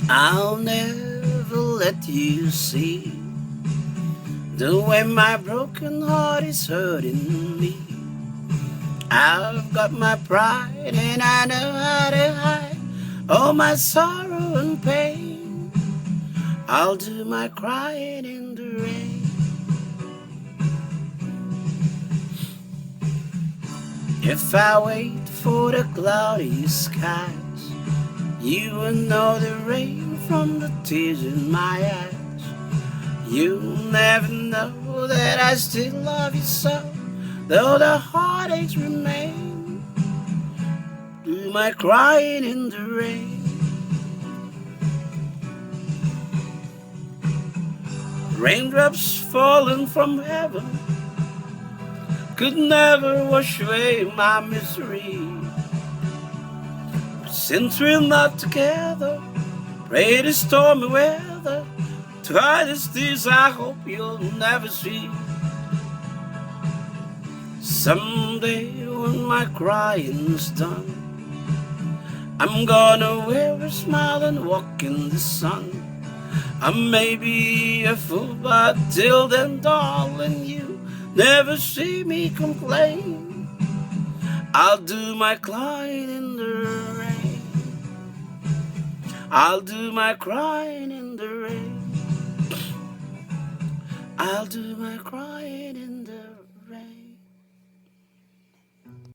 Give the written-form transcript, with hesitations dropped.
I'll never let you see the way my broken heart is hurting me. I've got my pride and I know how to hide all my sorrow and pain. I'll do my crying in the rain. If I wait for the cloudy skies, you will know the rain from the tears in my eyes. You'll never know that I still love you so, though the heartaches remain. Do my crying in the rain. Raindrops falling from heaven could never wash away my misery. But since we're not together, pray the stormy weather to hide the tears I hope you'll never see. Someday when my crying's done, I'm gonna wear a smile and walk in the sun. I may be a fool, but till then, darling, you never see me complain. I'll do my crying in the rain. I'll do my crying in the rain. I'll do my crying